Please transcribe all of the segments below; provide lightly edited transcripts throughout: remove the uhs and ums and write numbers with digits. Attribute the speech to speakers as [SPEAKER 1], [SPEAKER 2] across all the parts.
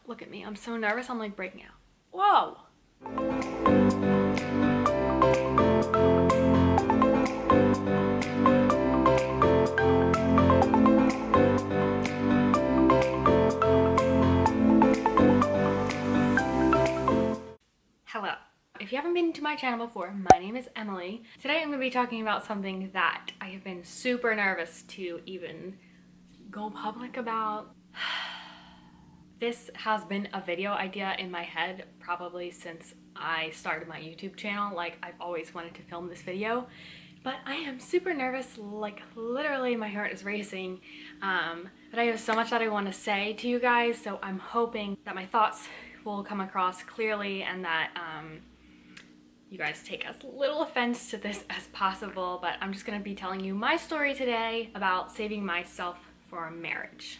[SPEAKER 1] Look at me. I'm so nervous. I'm like breaking out. Whoa. Hello. If you haven't been to my channel before, my name is Emily. Today I'm going to be talking about something that I have been super nervous to even go public about. This has been a video idea in my head probably since I started my YouTube channel. Like, I've always wanted to film this video, but I am super nervous. Like, literally my heart is racing. But I have so much that I want to say to you guys, so I'm hoping that my thoughts will come across clearly and that you guys take as little offense to this as possible. But I'm just going to be telling you my story today about saving myself for a marriage.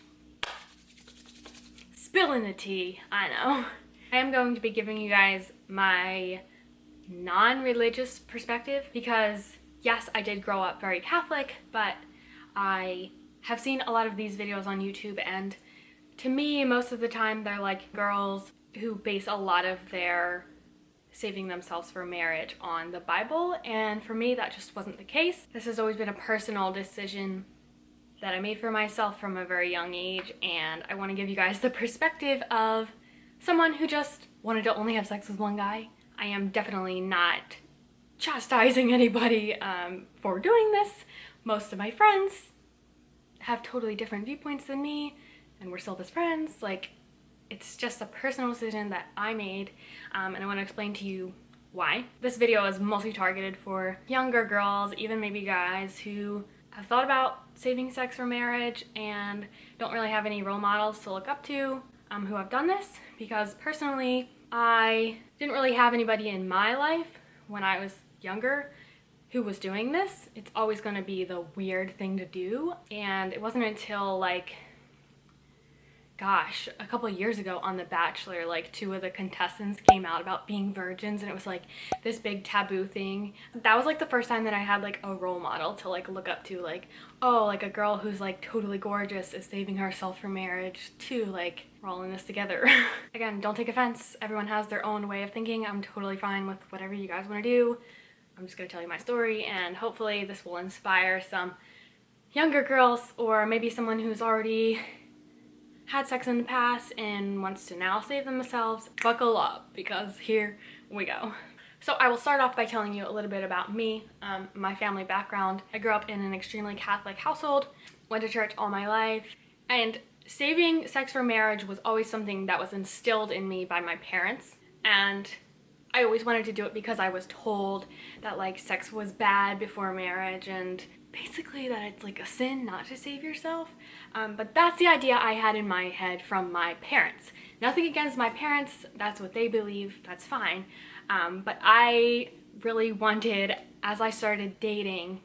[SPEAKER 1] Spilling the tea, I know. I am going to be giving you guys my non-religious perspective because yes, I did grow up very Catholic, but I have seen a lot of these videos on YouTube, and to me, most of the time they're like girls who base a lot of their saving themselves for marriage on the Bible, and for me that just wasn't the case. This has always been a personal decision that I made for myself from a very young age, and I want to give you guys the perspective of someone who just wanted to only have sex with one guy. I am definitely not chastising anybody for doing this. Most of my friends have totally different viewpoints than me, and we're still best friends. Like, it's just a personal decision that I made, and I want to explain to you why. This video is mostly targeted for younger girls, even maybe guys who have thought about saving sex for marriage and don't really have any role models to look up to who have done this, because personally I didn't really have anybody in my life when I was younger who was doing this. It's always going to be the weird thing to do, and it wasn't until like, gosh, a couple of years ago on The Bachelor, like 2 of the contestants came out about being virgins, and it was like this big taboo thing. That was like the first time that I had like a role model to like look up to, like, oh, like a girl who's like totally gorgeous is saving herself for marriage too, like we're all in this together. Again, don't take offense. Everyone has their own way of thinking. I'm totally fine with whatever you guys want to do. I'm just gonna tell you my story, and hopefully this will inspire some younger girls, or maybe someone who's already had sex in the past and wants to now save themselves. Buckle up, because here we go. So I will start off by telling you a little bit about me, my family background. I grew up in an extremely Catholic household, went to church all my life, and saving sex for marriage was always something that was instilled in me by my parents. And I always wanted to do it because I was told that like sex was bad before marriage, and basically that it's like a sin not to save yourself. But that's the idea I had in my head from my parents. Nothing against my parents, that's what they believe, that's fine. But I really wanted, as I started dating,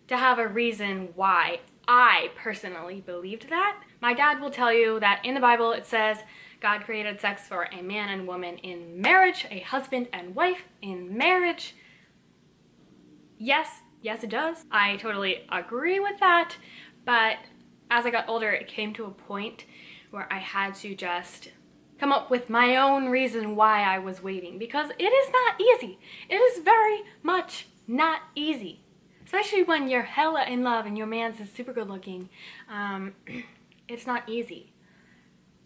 [SPEAKER 1] to have a reason why I personally believed that. My dad will tell you that in the Bible it says God created sex for a man and woman in marriage, a husband and wife in marriage. Yes, it does. I totally agree with that, but as I got older, it came to a point where I had to just come up with my own reason why I was waiting, because it is not easy. It is very much not easy, especially when you're hella in love and your man's super good looking. It's not easy,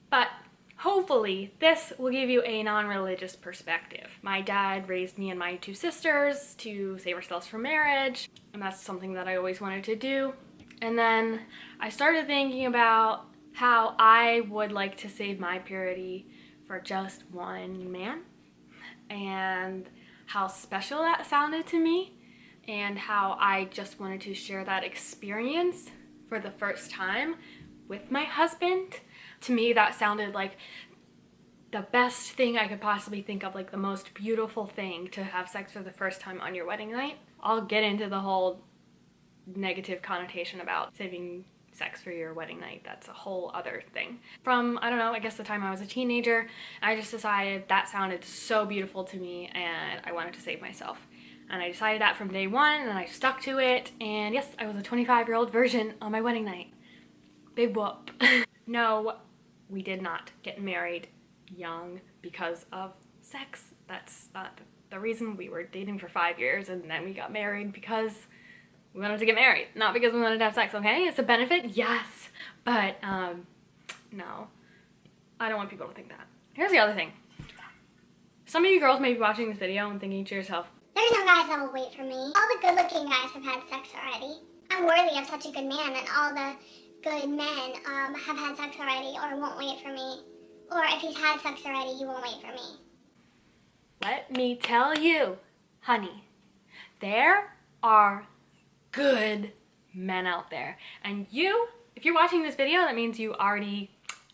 [SPEAKER 1] but hopefully this will give you a non-religious perspective. My dad raised me and my 2 sisters to save ourselves for marriage, and that's something that I always wanted to do. And then I started thinking about how I would like to save my purity for just one man, and how special that sounded to me, and how I just wanted to share that experience for the first time with my husband. To me, that sounded like the best thing I could possibly think of, like the most beautiful thing, to have sex for the first time on your wedding night. I'll get into the whole negative connotation about saving sex for your wedding night. That's a whole other thing. From, I don't know, I guess the time I was a teenager, I just decided that sounded so beautiful to me and I wanted to save myself. And I decided that from day one, and I stuck to it, and yes, I was a 25-year-old virgin on my wedding night. Big whoop. No, we did not get married young because of sex. That's not the reason. We were dating for 5 years and then we got married because we wanted to get married, not because we wanted to have sex, okay? It's a benefit, yes, but no, I don't want people to think that. Here's the other thing. Some of you girls may be watching this video and thinking to yourself,
[SPEAKER 2] there's no guys that will wait for me. All the good-looking guys have had sex already. I'm worthy of such a good man, and all the good men have had sex already or won't wait for me. Or if he's had sex already, he won't wait for me.
[SPEAKER 1] let me tell you, honey, there are good men out there. And you, if you're watching this video, that means you already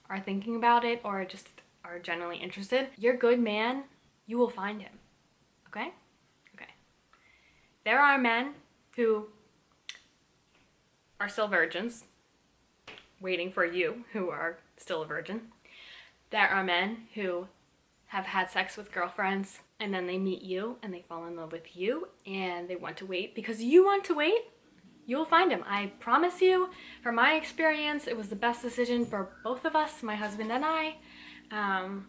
[SPEAKER 1] are thinking about it or just are generally interested. Your good man, you will find him, okay? Okay. There are men who are still virgins, waiting for you, who are still a virgin. There are men who have had sex with girlfriends and then they meet you and they fall in love with you and they want to wait because you want to wait. You will find him. I promise you, from my experience, it was the best decision for both of us, my husband and I. I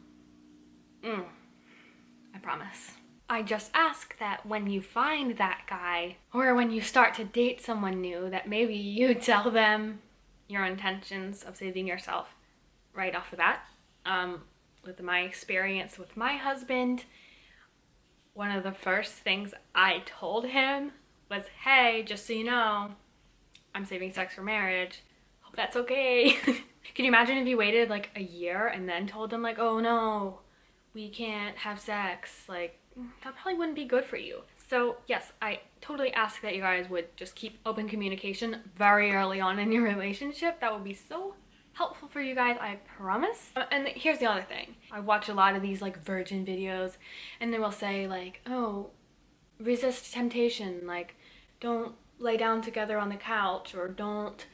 [SPEAKER 1] promise. I just ask that when you find that guy or when you start to date someone new, that maybe you tell them your intentions of saving yourself right off the bat. With my experience with my husband, one of the first things I told him was, hey, just so you know, I'm saving sex for marriage. Hope that's okay. Can you imagine if you waited like a year and then told him like, oh no, we can't have sex? Like, that probably wouldn't be good for you. So yes, I totally ask that you guys would just keep open communication very early on in your relationship. That would be so helpful for you guys, I promise. And here's the other thing. I watch a lot of these like virgin videos and they will say like, oh, resist temptation, like don't lay down together on the couch or don't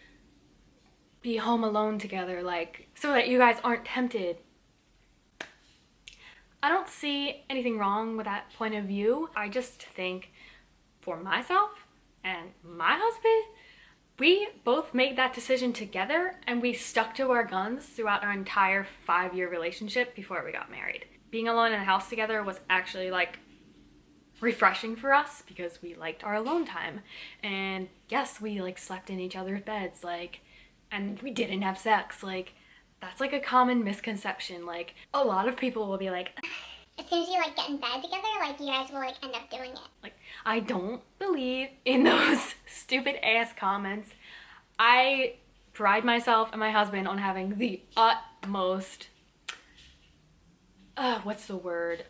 [SPEAKER 1] be home alone together, like so that you guys aren't tempted. I don't see anything wrong with that point of view. I just think for myself and my husband, we both made that decision together and we stuck to our guns throughout our entire 5-year relationship before we got married. Being alone in a house together was actually like refreshing for us because we liked our alone time. And yes, we like slept in each other's beds, like, and we didn't have sex. Like, that's like a common misconception. Like, a lot of people will be like,
[SPEAKER 2] as soon as you like get in bed together, like you guys will like end up doing it.
[SPEAKER 1] Like, I don't believe in those stupid ass comments. I pride myself and my husband on having the utmost, what's the word?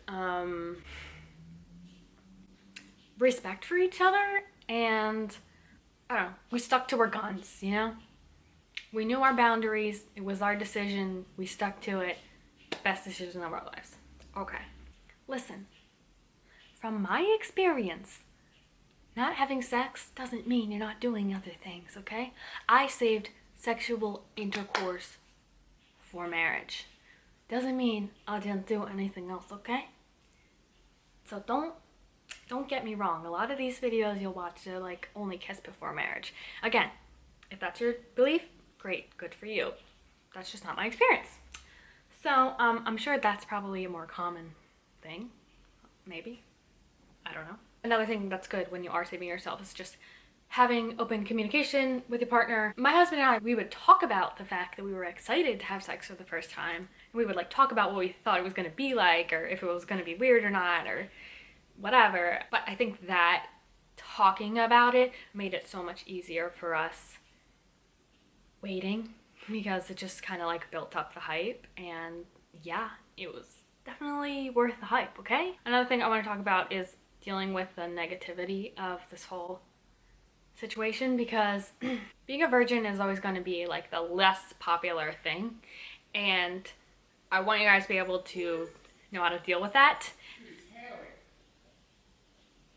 [SPEAKER 1] Respect for each other, and I don't know, we stuck to our guns, you know? We knew our boundaries, it was our decision, we stuck to it. Best decision of our lives. Okay. Listen, from my experience, not having sex doesn't mean you're not doing other things, okay? I saved sexual intercourse for marriage. Doesn't mean I didn't do anything else, okay? So don't get me wrong. A lot of these videos you'll watch, they're like only kiss before marriage. Again, if that's your belief, great, good for you. That's just not my experience. So I'm sure that's probably a more common thing, maybe. I don't know. Another thing that's good when you are saving yourself is just having open communication with your partner. My husband and I, we would talk about the fact that we were excited to have sex for the first time. We would like talk about what we thought it was going to be like, or if it was going to be weird or not, or whatever. But I think that talking about it made it so much easier for us waiting, because it just kind of like built up the hype, and yeah, it was definitely worth the hype, okay? Another thing I want to talk about is dealing with the negativity of this whole situation, because being a virgin is always going to be like the less popular thing, and I want you guys to be able to know how to deal with that.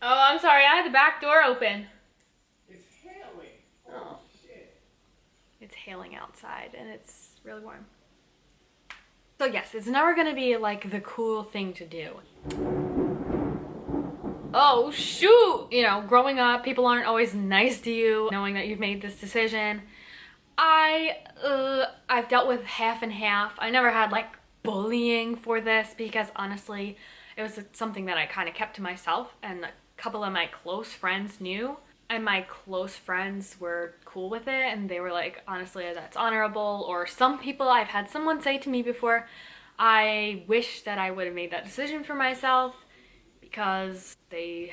[SPEAKER 1] Oh, I'm sorry, I had the back door open.
[SPEAKER 3] It's hailing.
[SPEAKER 1] Oh. Shit. It's hailing outside and it's really warm. So yes, it's never gonna be like the cool thing to do. Oh shoot! You know, growing up, people aren't always nice to you, knowing that you've made this decision. I've dealt with half and half. I never had like bullying for this, because honestly, it was something that I kind of kept to myself, and a couple of my close friends knew, and my close friends were cool with it, and they were like, honestly, that's honorable. Or some people, I've had someone say to me before, I wish that I would have made that decision for myself because they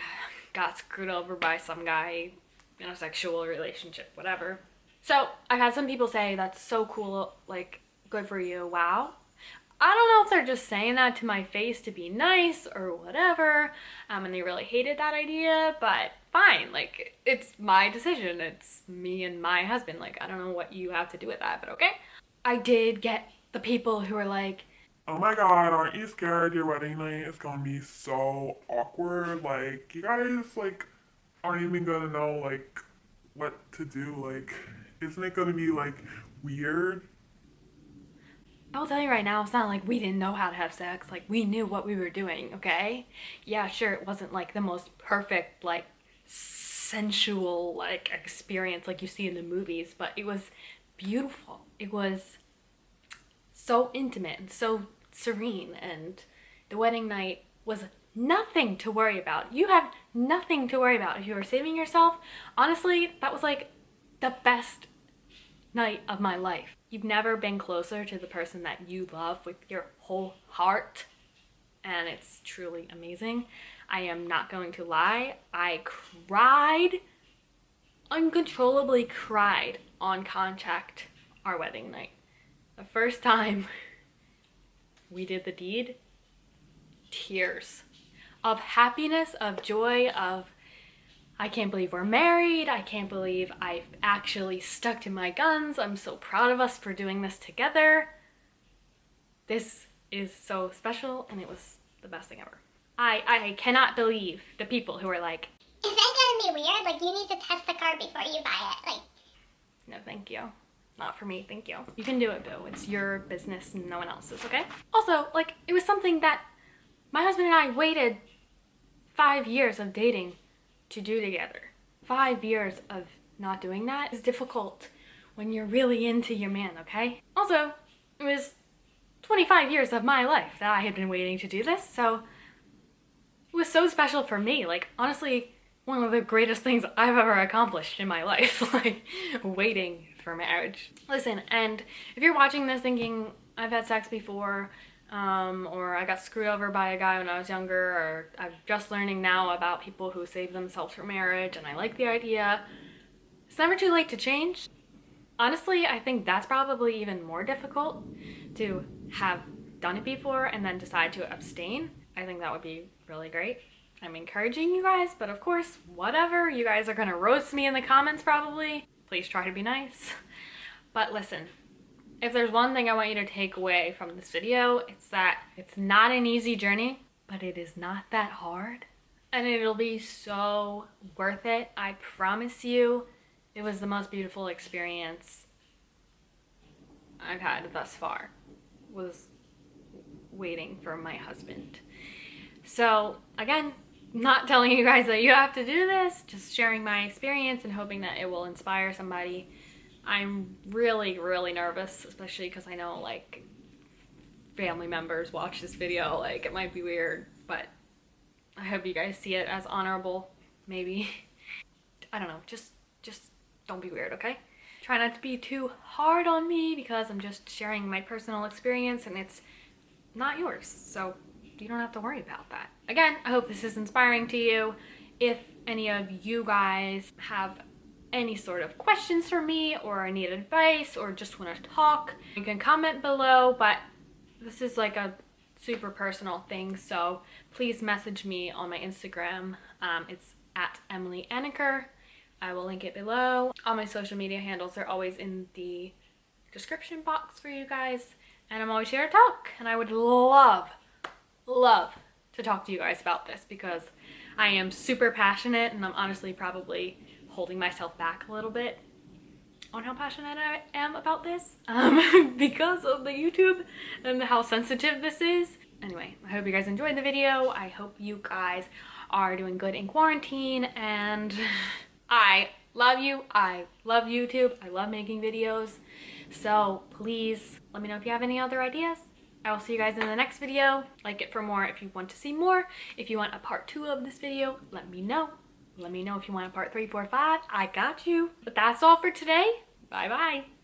[SPEAKER 1] got screwed over by some guy in a sexual relationship, whatever. So I've had some people say, that's so cool, like, good for you, wow. I don't know if they're just saying that to my face to be nice or whatever, and they really hated that idea, but fine, like, it's my decision. It's me and my husband. Like, I don't know what you have to do with that, but okay. I did get the people who were like,
[SPEAKER 4] oh my god, aren't you scared your wedding night is gonna be so awkward? Like, you guys, like, aren't even gonna know, like, what to do. Like, isn't it gonna be, like, weird?
[SPEAKER 1] I'll tell you right now, it's not like we didn't know how to have sex. Like, we knew what we were doing, okay? Yeah, sure, it wasn't like the most perfect, like, sensual, like, experience like you see in the movies, but it was beautiful. It was so intimate and so serene, and the wedding night was nothing to worry about. You have nothing to worry about if you were saving yourself. Honestly, that was like the best night of my life. You've never been closer to the person that you love with your whole heart, and it's truly amazing. I am not going to lie, I cried, uncontrollably cried on contact our wedding night. The first time we did the deed, tears of happiness, of joy, of I can't believe we're married. I can't believe I've actually stuck to my guns. I'm so proud of us for doing this together. This is so special, and it was the best thing ever. I cannot believe the people who are like,
[SPEAKER 2] Is that gonna be weird? Like, you need to test the car before you buy it. Like,
[SPEAKER 1] no, thank you. Not for me, thank you. You can do it, boo. It's your business and no one else's, okay? Also, like, it was something that my husband and I waited 5 years of dating to do together. 5 years of not doing that is difficult when you're really into your man, okay? Also, it was 25 years of my life that I had been waiting to do this, so it was so special for me. Like, honestly, one of the greatest things I've ever accomplished in my life, like, waiting for marriage. Listen, and if you're watching this thinking, I've had sex before, or I got screwed over by a guy when I was younger, or I'm just learning now about people who save themselves for marriage and I like the idea, it's never too late to change. Honestly, I think that's probably even more difficult, to have done it before and then decide to abstain. I think that would be really great. I'm encouraging you guys, but of course, whatever. You guys are gonna roast me in the comments probably. Please try to be nice. But listen, if there's one thing I want you to take away from this video, it's that it's not an easy journey, but it is not that hard. And it'll be so worth it. I promise you, it was the most beautiful experience I've had thus far, was waiting for my husband. So again, not telling you guys that you have to do this, just sharing my experience and hoping that it will inspire somebody. I'm really, really nervous, especially because I know, like, family members watch this video. Like, it might be weird, but I hope you guys see it as honorable, maybe. I don't know, just don't be weird, okay? Try not to be too hard on me because I'm just sharing my personal experience and it's not yours, so you don't have to worry about that. Again, I hope this is inspiring to you. If any of you guys have any sort of questions for me or need advice or just want to talk, you can comment below, but this is like a super personal thing, so please message me on my Instagram. It's at emilyaanacker. I will link it below. All my social media handles are always in the description box for you guys, and I'm always here to talk, and I would love to talk to you guys about this because I am super passionate, and I'm honestly probably holding myself back a little bit on how passionate I am about this because of the YouTube and how sensitive this is. Anyway, I hope you guys enjoyed the video. I hope you guys are doing good in quarantine, and I love you. I love YouTube. I love making videos. So please let me know if you have any other ideas. I will see you guys in the next video. Like it for more if you want to see more. If you want a part 2 of this video, let me know. Let me know if you want a part 3, 4, 5. I got you. But that's all for today. Bye bye.